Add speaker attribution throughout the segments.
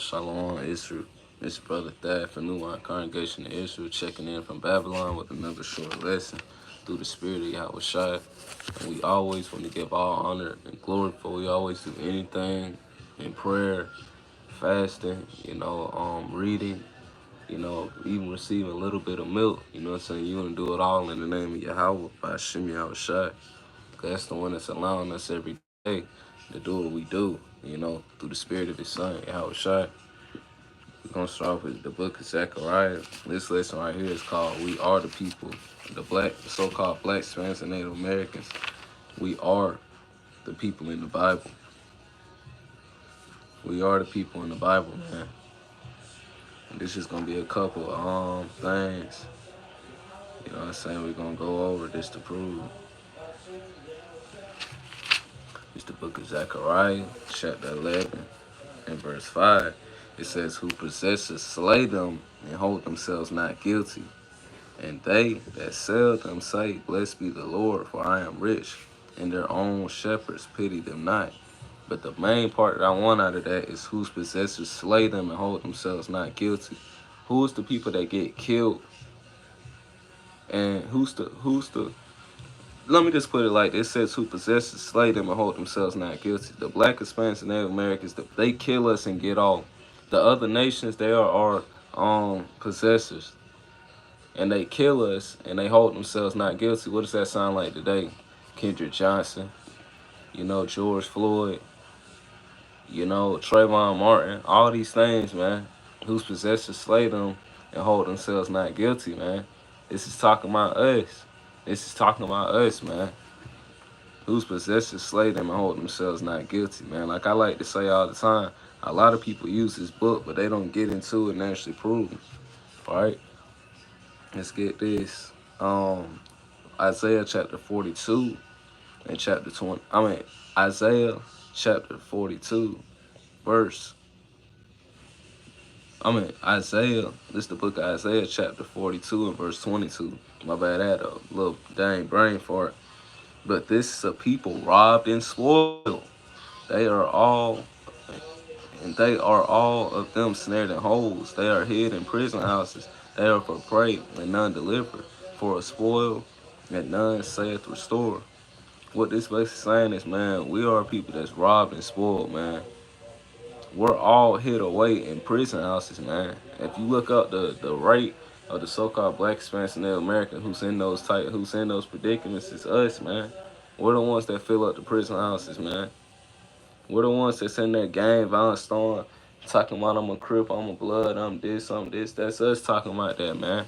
Speaker 1: Shalom, Israel. It's Brother Thad from New Wine Congregation of Israel, checking in from Babylon with another short lesson through the Spirit of Yahweh Shai. And we always want to give all honor and glory for. We always do anything in prayer, fasting, reading, even receiving a little bit of milk. You know what I'm saying? You want to do it all in the name of Yahweh by Hashem Yahweh Shai. That's the one that's allowing us every day to do what we do, through the Spirit of His Son, Yahweh Shai. We're going to start off with the book of Zechariah. This lesson right here is called We Are the People. The so-called Black, Spanish, and Native Americans. We are the people in the Bible. We are the people in the Bible, man. And this is going to be a couple things, you know what I'm saying, we're going to go over this to prove. It's the book of Zechariah, chapter 11, and verse 5. It says, who possesses slay them and hold themselves not guilty. And they that sell them say, blessed be the Lord, for I am rich, and their own shepherds pity them not. But the main part that I want out of that is whose possessors slay them and hold themselves not guilty. Who's the people that get killed? And who's the let me just put it like this. It says who possesses slay them and hold themselves not guilty. The Black, Hispanics, and Native Americans, they kill us and get off. The other nations, they are our possessors. And they kill us and they hold themselves not guilty. What does that sound like today? Kendrick Johnson, George Floyd, Trayvon Martin, all these things, man. Whose possessors slay them and hold themselves not guilty, man. This is talking about us. This is talking about us, man. Whose possessors slay them and hold themselves not guilty, man. Like I like to say all the time, a lot of people use this book, but they don't get into it and actually prove it. All right? Let's get this. Isaiah chapter 42 and chapter 20. Isaiah chapter 42, Isaiah, this is the book of Isaiah chapter 42 and verse 22. My bad, I had a little dang brain fart. But this is a people robbed and spoiled. They are all of them snared in holes. They are hid in prison houses. They are for prey, and none deliver. For a spoil, and none saith restore. What this basically saying is, man, we are people that's robbed and spoiled, man. We're all hid away in prison houses, man. If you look up the rate of the so-called Black, Spanish, and Native American who's in those predicaments, it's us, man. We're the ones that fill up the prison houses, man. We're the ones that's in that gang violence storm, talking about I'm a Crip, I'm a Blood, I'm this. That's us talking about that, man.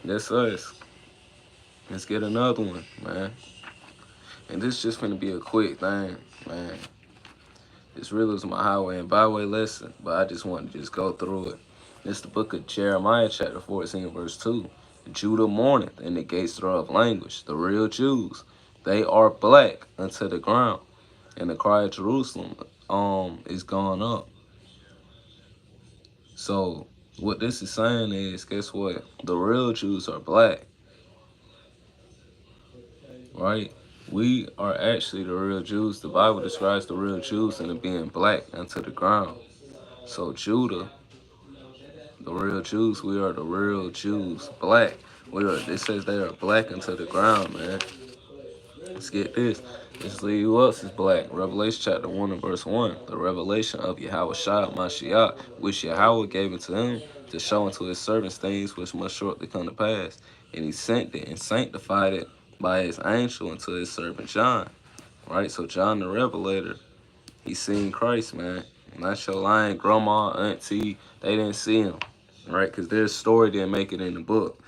Speaker 1: That's us. Let's get another one, man. And this just finna be a quick thing, man. This really was my highway and byway lesson, but I just wanted to just go through it. It's the book of Jeremiah, chapter 14, verse 2. Judah mourneth, and the gates thereof languish. The real Jews, they are black unto the ground, and the cry of Jerusalem is gone up. So what this is saying is, guess what? The real Jews are black, right? We are actually the real Jews. The Bible describes the real Jews as being black unto the ground. So Judah, the real Jews, we are the real Jews. Black. It says they are black unto the ground, man. Let's get this. Let's see who else is black. Revelation chapter 1 and verse 1. The revelation of Yahweh Shai Mashiach, which Yahweh gave it to him to show unto his servants things which must shortly come to pass. And he sent it and sanctified it by his angel unto his servant John. Right? So John the Revelator, he seen Christ, man. Not your lying grandma, auntie, they didn't see him. Right? Because their story didn't make it in the book.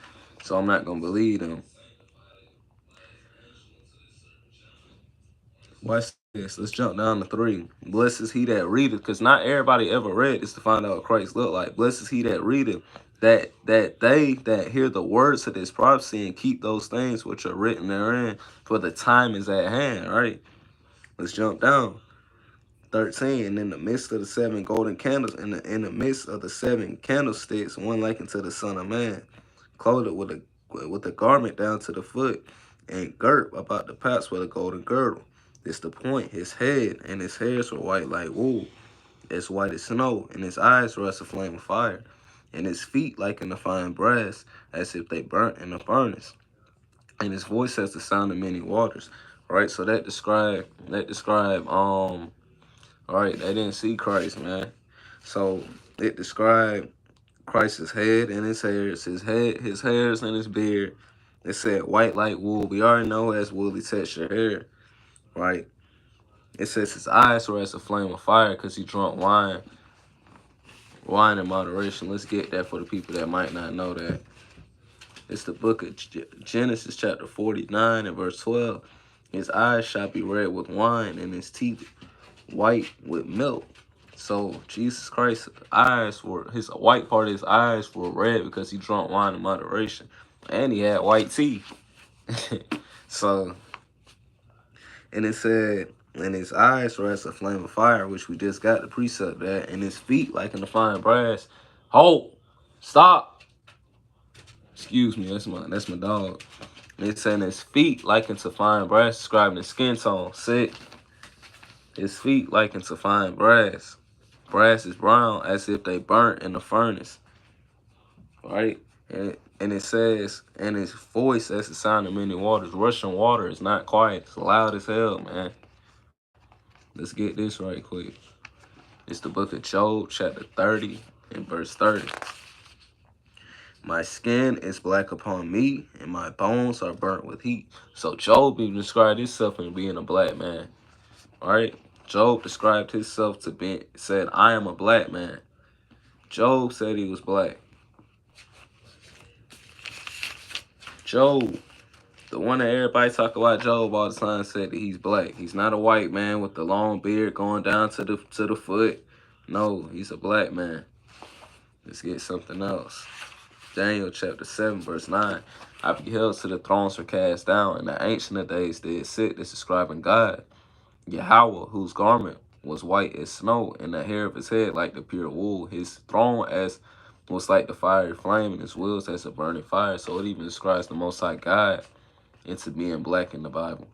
Speaker 1: So I'm not going to believe them. Watch this. Let's jump down to 3. Blessed is he that readeth, because not everybody ever read this to find out what Christ looked like. Blessed is he that readeth, that they that hear the words of this prophecy and keep those things which are written therein, for the time is at hand, right? Let's jump down. 13. And in the midst of the 7 golden candles, in the midst of the 7 candlesticks, one like unto the Son of Man, clothed with a garment down to the foot, and girt about the paps with a golden girdle. This the point. His head and his hairs were white like wool, as white as snow, and his eyes were as a flame of fire, and his feet like in the fine brass, as if they burnt in a furnace, and his voice as the sound of many waters. Right, so that describe all right, they didn't see Christ, man. So it described Christ's head and his hairs, his hairs and his beard. It said white like wool. We already know it has woolly texture hair, right? It says his eyes were as a flame of fire because he drank wine in moderation. Let's get that for the people that might not know that. It's the book of Genesis chapter 49 and verse 12. His eyes shall be red with wine and his teeth white with milk. So Jesus Christ's eyes were, his white part of his eyes were red because he drank wine in moderation. And he had white teeth. So, and it said, and his eyes were as a flame of fire, which we just got the precept of that, and his feet like in the fine brass. Hold, stop. Excuse me, that's my dog. And it's saying his feet like into fine brass, describing his skin tone. Sit. His feet like into fine brass. Brass is brown as if they burnt in the furnace. Right? And it says, and his voice as the sound of many waters. Rushing water is not quiet. It's loud as hell, man. Let's get this right quick. It's the book of Job, chapter 30 and verse 30. My skin is black upon me, and my bones are burnt with heat. So Job even described himself as being a black man. All right? Job described himself to be, said, I am a black man. Job said he was black. Job, the one that everybody talk about Job all the time, said that he's black. He's not a white man with the long beard going down to the foot. No, he's a black man. Let's get something else. Daniel chapter 7, verse 9. I beheld till the thrones were cast down, and the Ancient of Days did sit. This describing God. Yahweh, whose garment was white as snow, and the hair of his head like the pure wool. His throne as was like the fiery flame, and his wheels as a burning fire. So it even describes the Most High God into being black in the Bible.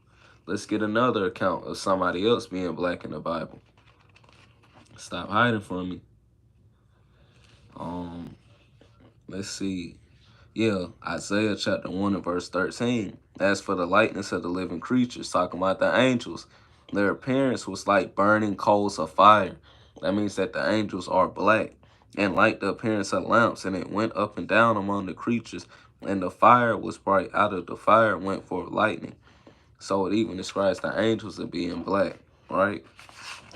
Speaker 1: Let's get another account of somebody else being black in the Bible. Stop hiding from me. Let's see. Yeah, Isaiah chapter 1 and verse 13. As for the likeness of the living creatures, talking about the angels, their appearance was like burning coals of fire. That means that the angels are black, and like the appearance of lamps, and it went up and down among the creatures, and the fire was bright. Out of the fire went forth lightning. So it even describes the angels as being black, right?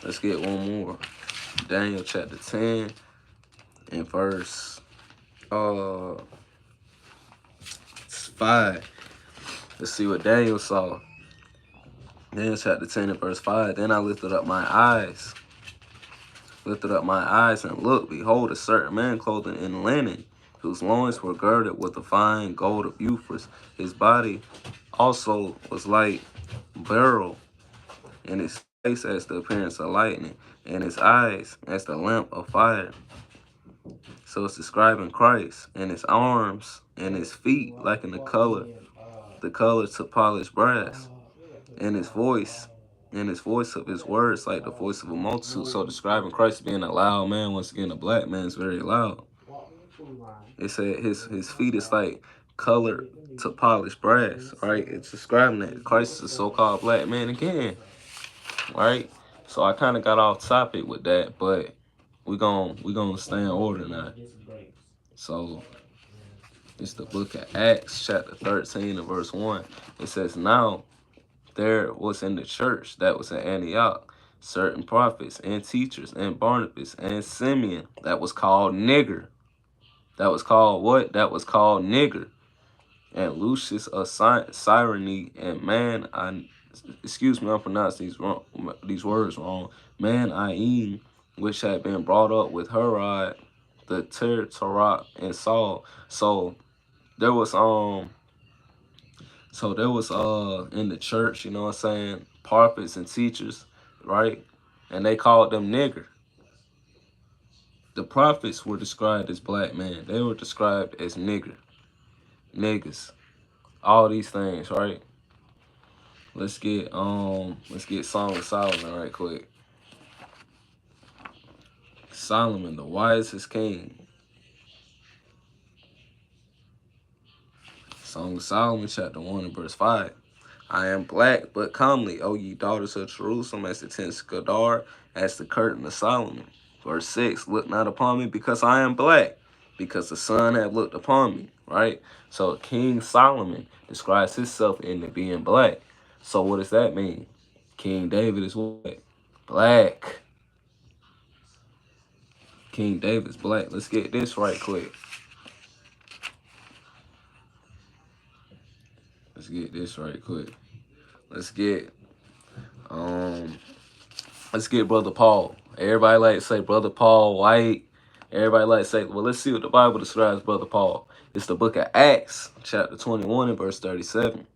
Speaker 1: Let's get one more. Daniel chapter 10 and verse 5. Let's see what Daniel saw. Daniel chapter 10 and verse 5. Then I lifted up my eyes. And looked, behold, a certain man clothed in linen, whose loins were girded with the fine gold of Euphrates. His body also was like beryl, and his face as the appearance of lightning, and his eyes as the lamp of fire. So it's describing Christ, and his arms and his feet like in the color to polished brass, and his voice of his words like the voice of a multitude. So describing Christ being a loud man, once again, a black man is very loud. It said his feet is like colored to polished brass, right? It's describing that Christ is a so-called black man again, right? So I kind of got off topic with that, but we gonna stay in order now. So it's the book of Acts, chapter 13 and verse 1. It says, now there was in the church that was in Antioch certain prophets and teachers, and Barnabas and Simeon, that was called nigger. That was called what? That was called nigger. And Lucius of Cyrene, and man, excuse me, I'm pronouncing these words wrong. Man, which had been brought up with Herod, the Tetrarch, and Saul. So there was in the church, you know what I'm saying, prophets and teachers, right? And they called them nigger. The prophets were described as black men. They were described as nigger. Niggas. All these things, right? Let's get Song of Solomon right quick. Solomon, the wisest king. Song of Solomon, chapter 1 and verse 5. I am black but comely, O ye daughters of Jerusalem, as the tent of Kedar, as the curtain of Solomon. Verse 6, look not upon me because I am black, because the sun hath looked upon me, right? So King Solomon describes himself into being black. So what does that mean? King David is what? Black. King David's black. Let's get this right quick. Let's get this right quick. Let's get Brother Paul. Everybody like to say Brother Paul white. Everybody like to say, well, let's see what the Bible describes Brother Paul. It's the book of Acts, chapter 21 and verse 37.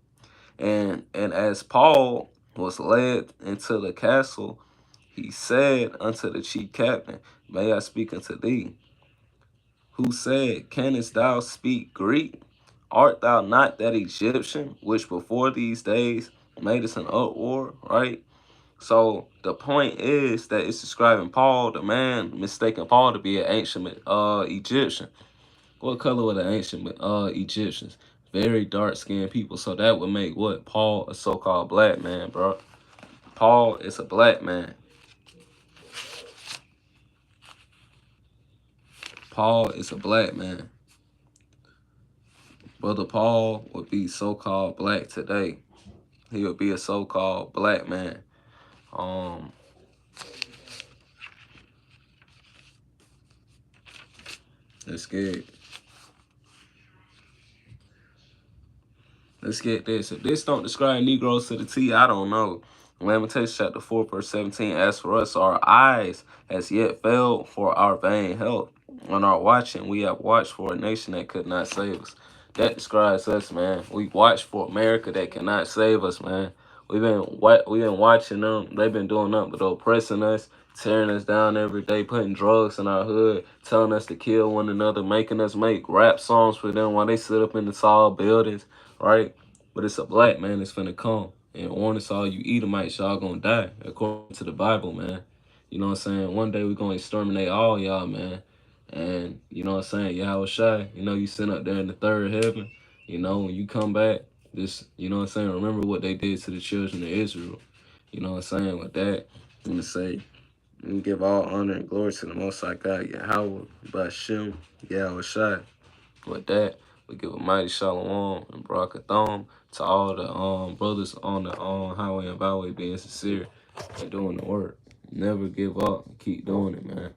Speaker 1: And as Paul was led into the castle, he said unto the chief captain, may I speak unto thee? Who said, canst thou speak Greek? Art thou not that Egyptian, which before these days made us an uproar, right? So the point is that it's describing Paul, the man, mistaking Paul to be an ancient Egyptian. What color were the ancient Egyptians? Very dark-skinned people. So that would make what? Paul a so-called black man, bro. Paul is a black man. Paul is a black man. Brother Paul would be so-called black today. He would be a so-called black man. Let's get this. If this don't describe Negroes to the T, I don't know. Lamentations chapter 4, verse 17. As for us, our eyes has yet failed for our vain health. On our watching, we have watched for a nation that could not save us. That describes us, man. We watched for America that cannot save us, man. We've been watching them. They've been doing nothing but oppressing us, tearing us down every day, putting drugs in our hood, telling us to kill one another, making us make rap songs for them while they sit up in the tall buildings, right? But it's a black man that's finna come and warn us all, you Edomites, y'all gonna die, according to the Bible, man. You know what I'm saying? One day we're gonna exterminate all y'all, man. And you know what I'm saying? Yahweh Shai, you know, you sit up there in the third heaven, you know, when you come back, just, you know what I'm saying? Remember what they did to the children of Israel. You know what I'm saying? With that, I'm gonna say, we give all honor and glory to the Most High God, Yahweh, Bashem, Yahweh Shai. With that, we give a mighty shalom and barakathon to all the brothers on the highway and byway being sincere and doing the work. Never give up. Keep doing it, man.